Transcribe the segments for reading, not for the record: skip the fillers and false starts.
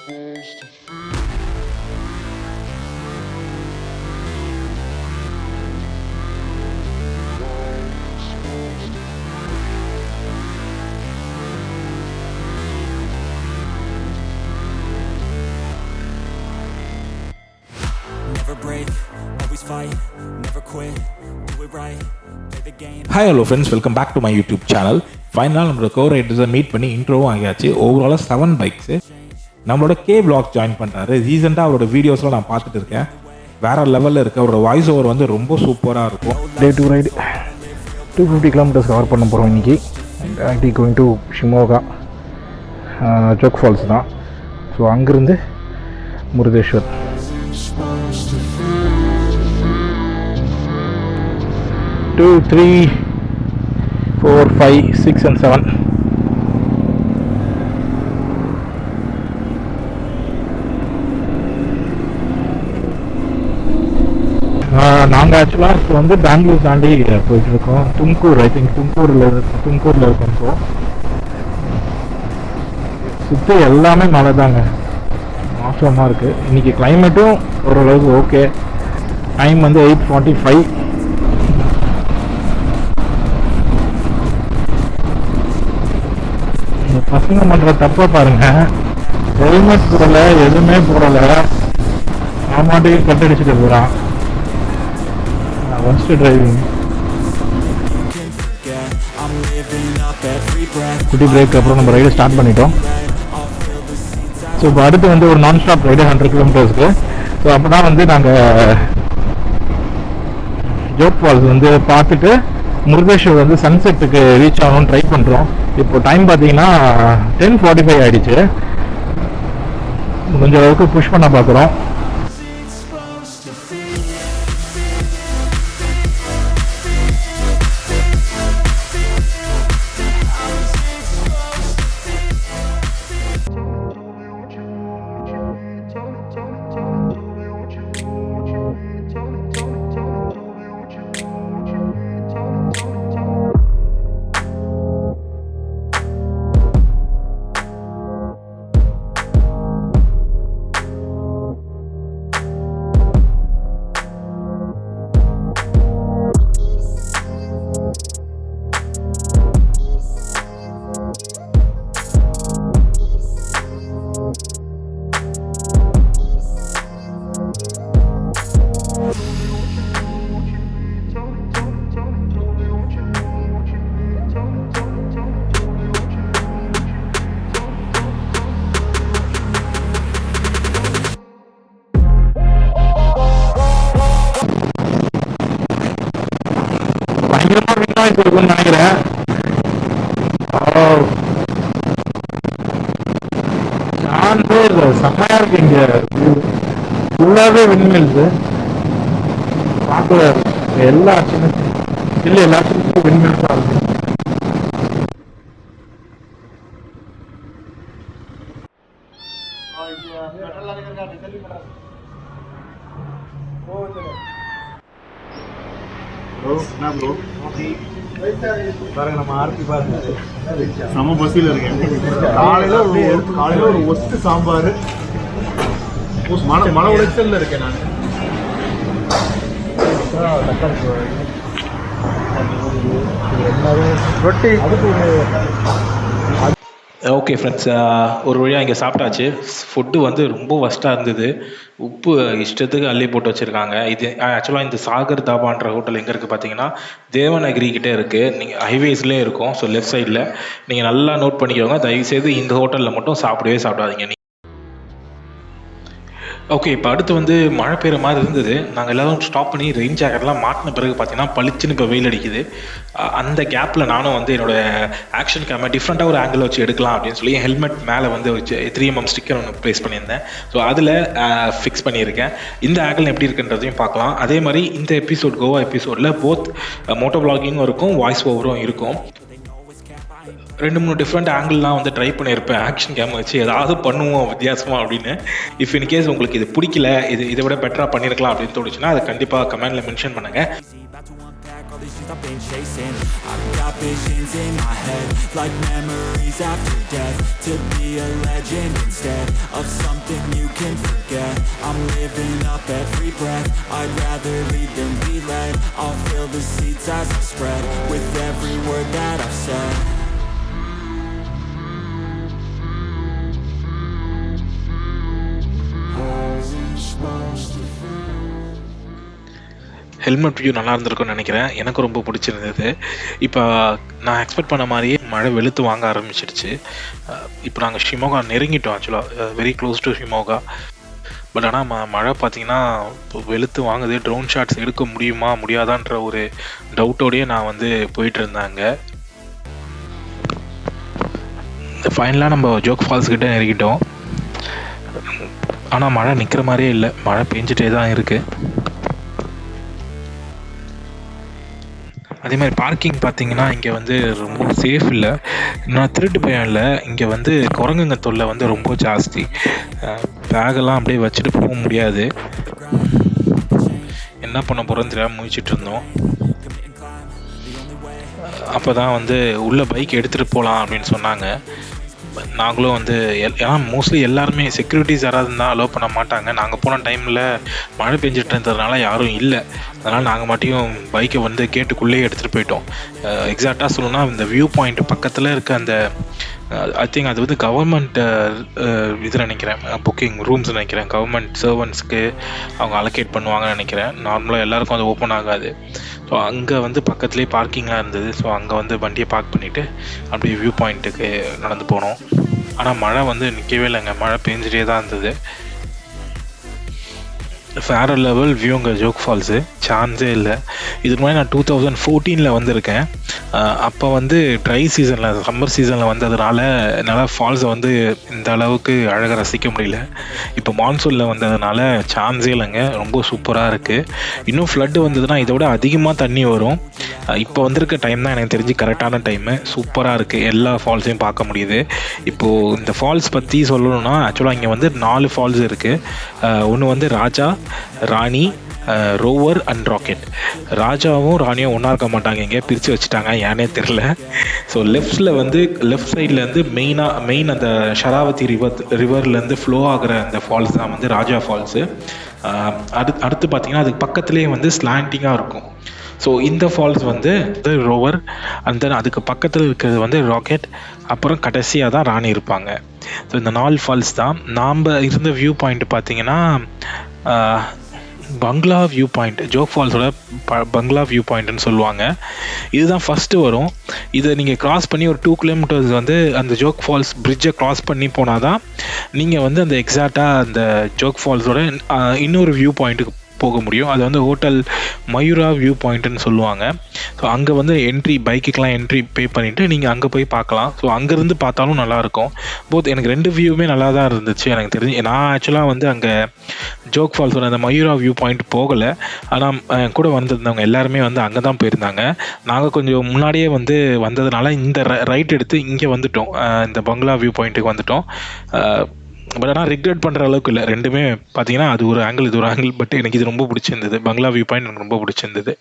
Hi hello friends, welcome back to my YouTube channel. Finally நம்மளோட Goa ரைடர்ஸை meet பண்ணி இன்ட்ரோவும் ஆகியாச்சு. ஓவராலாக 7 bikes நம்மளோட vlog join பண்ணுறாரு. ரீசெண்டாக அவரோட வீடியோஸ்லாம் நான் பார்த்துட்டு இருக்கேன். வேறு லெவலில் இருக்குது. அவரோட வாய்ஸ் ஓவர் வந்து ரொம்ப சூப்பராக இருக்கும். day 2 ரைடு 250 கிலோமீட்டர்ஸ் கவர் பண்ண போகிறோம் இன்றைக்கி. Actually going to Shimoga Jog falls தான். ஸோ அங்கேருந்து முருதேஸ்வர் 2, 3, 4, 5, 6 and 7. நாங்கள் ஆக்சுவலாக இப்போ வந்து பெங்களூர் தாண்டி போயிட்டுருக்கோம். தும்கூர், ஐ திங்க் தும்கூரில் இருக்கோம். இப்போ சுற்றி எல்லாமே மழை தாங்க, மோசமாக இருக்குது. இன்றைக்கி கிளைமேட்டும் ஓரளவுக்கு ஓகே. டைம் வந்து 8:45. பசங்க பண்ணுற தப்பை பாருங்க, ஹெல்மெட் போடலை, எதுவுமே போடலை, ஆமாட்டையும் கட்டடிச்சுட்டு போகிறான். First driving. குட்டி பிரேக் அப்புறம் நம்ம ரைடு ஸ்டார்ட் பண்ணிட்டோம். ஸோ இப்போ அடுத்து வந்து ஒரு நான் ஸ்டாப் ரைடு 100 கிலோமீட்டர்ஸ்க்கு. ஸோ அப்போ தான் வந்து நாங்கள் ஜோக் ஃபால்ஸ் வந்து பார்த்துட்டு முருதேஸ்வர் வந்து சன்செட்டுக்கு ரீச் ஆகணும்னு ட்ரை பண்ணுறோம். இப்போ டைம் பார்த்தீங்கன்னா 10:45 ஆகிடுச்சு. கொஞ்சம் அளவுக்கு புஷ் பண்ண பார்க்குறோம். நினைக்கிறேன் செம்மையா இருக்கு. இங்க ஃபுல்லாவே விண்மில்ஸ் பார்க்கல. எல்லா எல்லாத்துக்கும் விண்மில்ஸா இருக்கு. பாருங்க, நம்ம ஆர்த்தி பாருங்க, நம்ம பஸ்ஸில் இருக்கேன். காலையில் ஒரு ஒஸ்ட் சாம்பார், மன உளைச்சல்ல இருக்கேன் நான். ரொட்டி அதுக்கு ஓகே ஃப்ரெண்ட்ஸ், ஒரு வழியாக இங்கே சாப்பிட்டாச்சு. ஃபுட்டு வந்து ரொம்ப ஒஸ்ட்டாக இருந்தது. உப்பு இஷ்டத்துக்கு அள்ளி போட்டு வச்சுருக்காங்க. இது ஆக்சுவலாக இந்த சாகர் தாபான்ற ஹோட்டல் எங்கே இருக்குது பார்த்தீங்கன்னா தேவநகிரி கிட்டே இருக்குது. நீங்கள் ஹைவேஸ்லேயே இருக்கும். ஸோ லெஃப்ட் சைடில் நீங்கள் நல்லா நோட் பண்ணிக்கோங்க. தயவுசெய்து இந்த ஹோட்டலில் மட்டும் சாப்பிடாதீங்க. ஓகே, இப்போ அடுத்து வந்து மழை பெய்கிற மாதிரி இருந்தது. நாங்கள் எல்லோரும் ஸ்டாப் பண்ணி ரெயின் ஜாக்கெட்லாம் மாட்டின பிறகு பார்த்தீங்கன்னா பளிச்சுன்னு இப்போ வெயில் அடிக்குது. அந்த கேப்பில் நானும் வந்து என்னோடய ஆக்ஷன் கேமரா டிஃப்ரெண்ட்டாக ஒரு ஆங்கிள் வச்சு எடுக்கலாம் அப்படின்னு சொல்லி ஹெல்மெட் மேலே வந்து வச்சு 3mm ஸ்டிக்கர் ஒன்று ப்ளேஸ் பண்ணியிருந்தேன். ஸோ அதில் ஃபிக்ஸ் பண்ணியிருக்கேன். இந்த ஆங்கிள் எப்படி இருக்குன்றதையும் பார்க்கலாம். அதே மாதிரி இந்த கோவா எபிசோடில் போத் மோட்டோ வ்ளாகிங்கும் இருக்கும், வாய்ஸ் ஓவரும் இருக்கும். 2-3 டிஃப்ரெண்ட் ஆங்கிள்லாம் வந்து ட்ரை பண்ணியிருப்பேன் ஆக்ஷன் கேம் வச்சு, ஏதாவது பண்ணுவோம் வித்தியாசமாக அப்படின்னு. இஃப் இன் கேஸ் உங்களுக்கு இது பிடிக்கல, இதை விட பெட்டராக பண்ணியிருக்கலாம் அப்படின்னு தோணுச்சுன்னா அதை கண்டிப்பாக கமெண்டில் மென்ஷன் பண்ணுங்கள். I've been chasing. I've got visions in my head, like memories after death. To be a legend instead of something you can forget. I'm living up every breath, I'd rather lead than be led. I'll fill the seats as I spread, with every word that I've said. Helmet view நல்லா இருந்திருக்கும்னு நினைக்கிறேன். எனக்கு ரொம்ப பிடிச்சிருந்தது. இப்போ நான் expect பண்ண மாதிரியே மழை வெளுத்து வாங்க ஆரம்பிச்சிருச்சு. இப்போ நாங்கள் ஷிமோகா நெருங்கிட்டோம். ஆக்சுவலாக very close to Shimoga. But ஆனால் மழை பார்த்தீங்கன்னா இப்போ வெளுத்து வாங்குது. ட்ரோன் ஷாட்ஸ் எடுக்க முடியுமா முடியாதான்ற ஒரு டவுட்டோடையே நான் வந்து போயிட்டு இருந்தாங்க. ஃபைனலாக நம்ம ஜோக் ஃபால்ஸ் கிட்டே நெருங்கிட்டோம். ஆனால் மழை நிற்கிற மாதிரியே இல்லை, மழை பெஞ்சிட்டே தான் இருக்குது. அதே மாதிரி பார்க்கிங் பார்த்தீங்கன்னா இங்கே வந்து ரொம்ப சேஃப் இல்லை. நான் திருட்டு பயம் இல்லை, இங்கே வந்து குரங்குங்க தொல்லை வந்து ரொம்ப ஜாஸ்தி. பேகெல்லாம் அப்படியே வச்சுட்டு போக முடியாது. என்ன பண்ண போகிறோன்னு தெரியாமல் முழிச்சிட்டு இருந்தோம். அப்போ தான் வந்து உள்ள பைக் எடுத்துகிட்டு போகலாம் அப்படின்னு சொன்னாங்க. நாங்களும் வந்து ஏன்னா மோஸ்ட்லி எல்லாருமே செக்யூரிட்டிஸ் யாராவது இருந்தால் அலோவ் பண்ண மாட்டாங்க. நாங்கள் போன டைமில் மழை பெஞ்சிட்டு இருந்ததுனால யாரும் இல்லை. அதனால் நாங்கள் மட்டும் பைக்கை வந்து கேட்டுக்குள்ளேயே எடுத்துகிட்டு போயிட்டோம். எக்ஸாக்டாக சொல்லணும்னா இந்த வியூ பாயிண்ட் பக்கத்தில் இருக்க அந்த ஐ திங்க் அது வந்து கவர்மெண்ட் இது நினைக்கிறேன், புக்கிங் ரூம்ஸ் நினைக்கிறேன். கவர்மெண்ட் சர்வன்ட்ஸ்க்கு அவங்க அலோகேட் பண்ணுவாங்கன்னு நினைக்கிறேன். நார்மலாக எல்லாருக்கும் அது ஓப்பன் ஆகாது. ஸோ அங்கே வந்து பக்கத்துலேயே பார்க்கிங்லாம் இருந்தது. ஸோ அங்கே வந்து வண்டியை பார்க் பண்ணிவிட்டு அப்படியே வியூ பாயிண்ட்டுக்கு நடந்து போனோம். ஆனால் மழை வந்து நிற்கவே இல்லைங்க, மழை பெஞ்சிட்டே தான் இருந்தது. வேறு லெவல் வியூங்க ஜோக் ஃபால்ஸு, சான்ஸே இல்லை. இதுக்கு முன்னாடி நான் 2014 வந்திருக்கேன். அப்போ வந்து ட்ரை சீசனில் சம்மர் சீசனில் வந்ததுனால என்னால் ஃபால்ஸை வந்து இந்த அளவுக்கு அழகாக ரசிக்க முடியல. இப்போ மான்சூனில் வந்ததுனால சான்ஸே இல்லைங்க, ரொம்ப சூப்பராக இருக்குது. இன்னும் ஃப்ளட்டு வந்ததுன்னா இதை விட அதிகமாக தண்ணி வரும். இப்போ வந்திருக்க டைம் தான் எனக்கு தெரிஞ்சு கரெக்டான டைமு. சூப்பராக இருக்குது, எல்லா ஃபால்ஸையும் பார்க்க முடியுது. இப்போது இந்த ஃபால்ஸ் பற்றி சொல்லணும்னா ஆக்சுவலாக இங்கே வந்து 4 ஃபால்ஸ் இருக்குது. ஒன்று வந்து ராஜா, ராணி, ரோவர் அண்ட் ராக்கெட். ராஜாவும் ராணியும் ஒன்றா இருக்க மாட்டாங்க, இங்கே பிரித்து வச்சுட்டாங்க, ஏன்னே தெரில. ஸோ லெஃப்ட் சைட்லேருந்து மெயின் அந்த ஷராவதி ரிவர்லேருந்து ஃப்ளோ ஆகிற அந்த ஃபால்ஸ் தான் வந்து ராஜா ஃபால்ஸு. அடுத்து பார்த்திங்கன்னா அதுக்கு பக்கத்துலேயே வந்து ஸ்லாண்டிங்காக இருக்கும். ஸோ இந்த ஃபால்ஸ் வந்து ரோவர், அண்ட் தென் அதுக்கு பக்கத்தில் இருக்கிறது வந்து ராக்கெட், அப்புறம் கடைசியாக தான் ராணி இருப்பாங்க. ஸோ இந்த 4 ஃபால்ஸ் தான். நாம் இருந்த வியூ பாயிண்ட் பார்த்திங்கன்னா பங்களா வியூ பாயிண்ட், ஜோக் ஃபால்ஸோட பங்களா வியூ பாயிண்ட்னு சொல்லுவாங்க. இதுதான் ஃபஸ்ட்டு வரும். இதை நீங்கள் க்ராஸ் பண்ணி ஒரு 2 கிலோமீட்டர்ஸ் வந்து அந்த ஜோக் ஃபால்ஸ் பிரிட்ஜை க்ராஸ் பண்ணி போனால் தான் நீங்கள் வந்து அந்த எக்ஸாக்டாக அந்த ஜோக் ஃபால்ஸோட இன்னொரு வியூ பாயிண்ட்டுக்கு போக முடியும். அது வந்து ஹோட்டல் மயூரா வியூ பாயிண்ட்டுன்னு சொல்லுவாங்க. ஸோ அங்கே வந்து பைக்குக்கெலாம் என்ட்ரி பே பண்ணிவிட்டு நீங்கள் அங்கே போய் பார்க்கலாம். ஸோ அங்கேருந்து பார்த்தாலும் நல்லாயிருக்கும். எனக்கு 2 வியூவுமே நல்லா தான் இருந்துச்சு. எனக்கு தெரிஞ்சு நான் ஆக்சுவலாக வந்து அங்கே ஜோக் ஃபால்ஸோட அந்த மயூரா வியூ பாயிண்ட் போகலை. ஆனால் கூட வந்திருந்தவங்க எல்லாருமே வந்து அங்கே தான் போயிருந்தாங்க. நாங்கள் கொஞ்சம் முன்னாடியே வந்து வந்ததுனால இந்த ரைட் எடுத்து இங்கே வந்துட்டோம், இந்த பங்களா வியூ பாயிண்ட்டுக்கு வந்துட்டோம். பட் ஆனால் ரிக்ரெட் பண்ணுற அளவுக்கு இல்லை. ரெண்டுமே பார்த்தீங்கன்னா அது ஒரு ஆங்கிள், இது ஒரு ஆங்கிள். பட் எனக்கு இது ரொம்ப பிடிச்சிருந்தது. பங்களா வியூ பாயிண்ட் எனக்கு ரொம்ப பிடிச்சிருந்தது.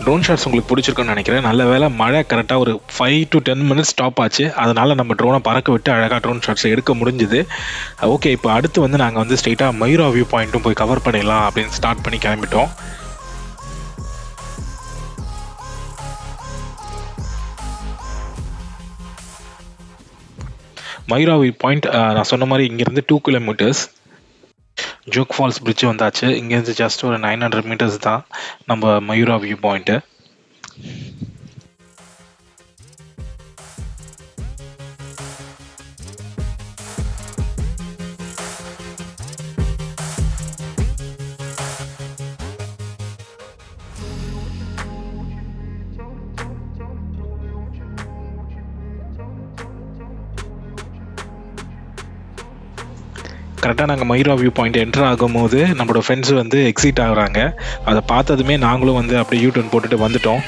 ட்ரோன் ஷாட்ஸ் உங்களுக்கு பிடிச்சிருக்குன்னு நினைக்கிறேன். நல்ல வேலை மழை கரெக்டாக ஒரு 5 to 10 minutes ஸ்டாப் ஆச்சு. அதனால் நம்ம ட்ரோனை பறக்க விட்டு அழகாக ட்ரோன் ஷாட்ஸ் எடுக்க முடிஞ்சுது. ஓகே, இப்போ அடுத்து வந்து நாங்கள் வந்து ஸ்ட்ரெயிட்டாக மயூரா வியூ பாயிண்ட்டும் போய் கவர் பண்ணிடலாம் அப்படின்னு ஸ்டார்ட் பண்ணி கிளம்பிட்டோம். மயூரா வியூ பாயிண்ட் நான் சொன்ன மாதிரி இங்கேருந்து 2 கிலோமீட்டர்ஸ். ஜோக் ஃபால்ஸ் பிரிட்ஜ் வந்தாச்சு. இங்கேருந்து ஜஸ்ட் ஒரு 900 மீட்டர்ஸ் தான் நம்ம மயூரா வியூ பாயிண்ட்டு. கரெக்டாக நாங்கள் மயூரா வியூ பாயிண்ட் என்ட்ரு ஆகும்போது நம்மளோட ஃப்ரெண்ட்ஸ் வந்து எக்ஸிட் ஆகுறாங்க. அதை பார்த்ததுமே நாங்களும் வந்து அப்படியே யூ டர்ன் போட்டுட்டு வந்துட்டோம்.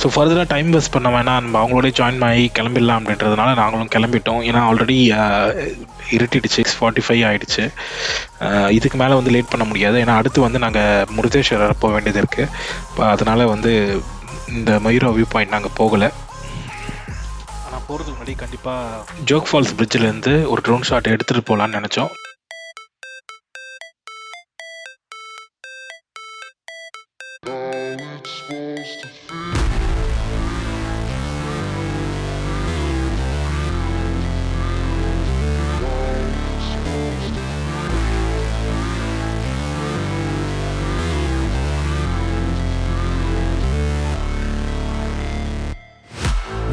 ஸோ ஃபர்தராக டைம் வேஸ்ட் பண்ண வேணாம், நம்ம அவங்களோடய ஜாயின் பண்ணி கிளம்பிடலாம் அப்படின்றதுனால நாங்களும் கிளம்பிட்டோம். ஏன்னா ஆல்ரெடி இருட்டிடுச்சு, 6:45 ஆகிடுச்சு. இதுக்கு மேலே வந்து லேட் பண்ண முடியாது. ஏன்னா அடுத்து வந்து நாங்கள் முருதேஸ்வரர் போக வேண்டியது இருக்குது. அதனால் வந்து இந்த மயூரா வியூ பாயிண்ட் நாங்கள் போகலை. ஆனால் போகிறதுக்கு முன்னாடி கண்டிப்பாக ஜோக் ஃபால்ஸ் பிரிட்ஜிலேருந்து ஒரு ட்ரோன் ஷாட் எடுத்துகிட்டு போகலான்னு நினச்சோம்.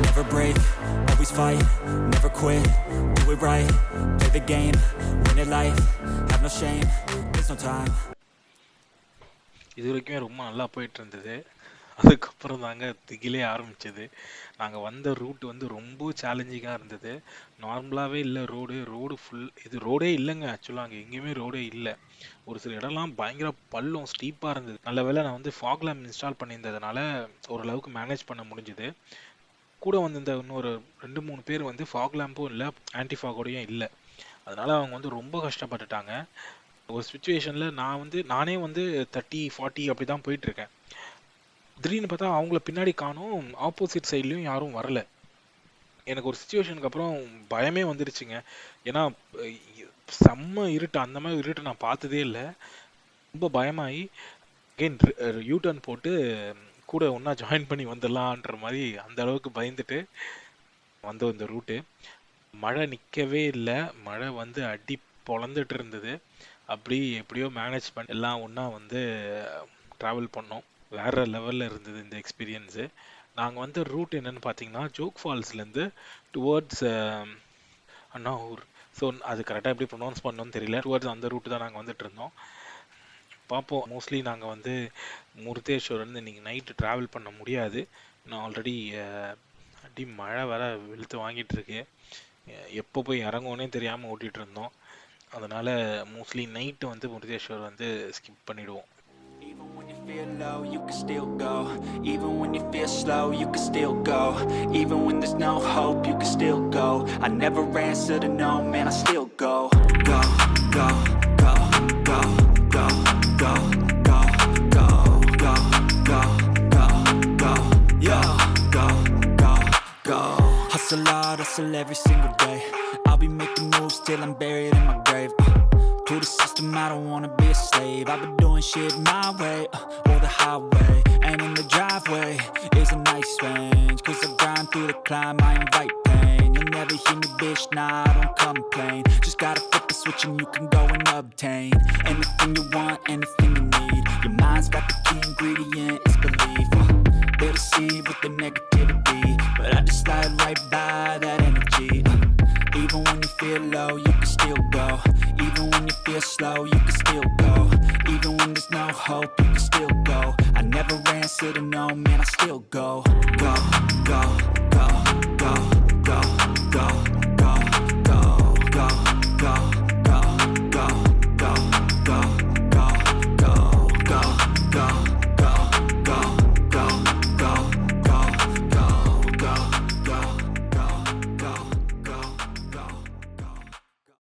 Never break, always fight, never quit, do it right, play the game, win it life, have no shame, there's no time. இது வரைக்குமே ரொம்ப நல்லா போயிட்டு இருந்தது. அதுக்கப்புறம் தாங்க திகிலே ஆரம்பிச்சது. நாங்கள் வந்த ரூட் வந்து ரொம்ப சேலஞ்சிங்காக இருந்தது. நார்மலாகவே இல்லை ரோடு ஃபுல், இது ரோடே இல்லைங்க. ஆக்சுவலாக அங்கே எங்கேயுமே ரோடே இல்லை. ஒரு சில இடம்லாம் பயங்கர பள்ளம் ஸ்டீப்பாக இருந்தது. நல்ல வேளை நான் வந்து ஃபாக் லேம்ப் இன்ஸ்டால் பண்ணியிருந்ததுனால ஓரளவுக்கு மேனேஜ் பண்ண முடிஞ்சுது. கூட வந்து இந்த இன்னொரு 2-3 பேர் வந்து ஃபாக் லேம்பும் இல்லை, ஆன்டி ஃபாகோடையும் இல்லை. அதனால் அவங்க வந்து ரொம்ப கஷ்டப்பட்டுட்டாங்க. ஒரு சுச்சுவேஷனில் நானே வந்து 30-40 அப்படி தான் போயிட்டுருக்கேன். திடீர்னு பார்த்தா அவங்கள பின்னாடி காணோம், ஆப்போசிட் சைட்லேயும் யாரும் வரல. எனக்கு ஒரு சுச்சுவேஷனுக்கு அப்புறம் பயமே வந்துருச்சுங்க. ஏன்னா செம்ம இருட்டு, அந்த மாதிரி இருட்டு நான் பார்த்ததே இல்லை. ரொம்ப பயமாகி அகெயின் யூ டர்ன் போட்டு கூட ஒன்றா ஜாயின் பண்ணி வந்துடலான்ற மாதிரி அந்த அளவுக்கு பயந்துட்டு வந்தோம் இந்த ரூட்டு. மழை நிற்கவே இல்லை, மழை வந்து அடி பொழந்துட்டு இருந்தது. அப்படி எப்படியோ மேனேஜ் பண்ணி எல்லாம் ஒன்றா வந்து ட்ராவல் பண்ணோம். வேறு லெவலில் இருந்தது இந்த எக்ஸ்பீரியன்ஸு. நாங்கள் வந்து ரூட் என்னென்னு பார்த்தீங்கன்னா, ஜோக் ஃபால்ஸ்லேருந்து டுவர்ட்ஸ் அண்ணாவூர். ஸோ அது கரெக்டாக எப்படி ப்ரொனவுன்ஸ் பண்ணோன்னு தெரியல. டுவர்ட்ஸ் அந்த ரூட்டு தான் நாங்கள் வந்துட்டு இருந்தோம். பார்ப்போம். மோஸ்ட்லி நாங்கள் வந்து முருதேஸ்வரன் இன்றைக்கி நைட்டு ட்ராவல் பண்ண முடியாது. நான் ஆல்ரெடி அடி மழை வர வெளுத்து வாங்கிட்டுருக்கு. எப்போ போய் இறங்குவோன்னே தெரியாமல் ஓட்டிகிட்டு இருந்தோம். அதனால் மோஸ்ட்லி நைட்டு வந்து முருதேஸ்வர் வந்து ஸ்கிப் பண்ணிவிடுவோம். Even when you feel low, you can still go. Even when you feel slow, you can still go. Even when there's no hope, you can still go. I never answer to no, man, I still go. Go, go, go, go, go, go, go, go, go, go, go, go, yeah, go, go, go. Hustle hard, hustle every single day. I'll be making moves till I'm buried in my grave. To the system, I don't wanna be a slave. I've been doing shit my way, or the highway. And in the driveway is a nice range. Cause I grind through the climb, I invite pain. You'll never hear me, bitch, nah, I don't complain. Just gotta flip the switch and you can go and obtain anything you want, anything you need. Your mind's got the key ingredient, it's belief. They'll deceive with the negativity, but I just slide right by that energy. Even when you feel low, you can still go. Even when you feel slow, you can still go. Even when there's no hope, you can still go. I never answer to no, man, I still go. Go, go,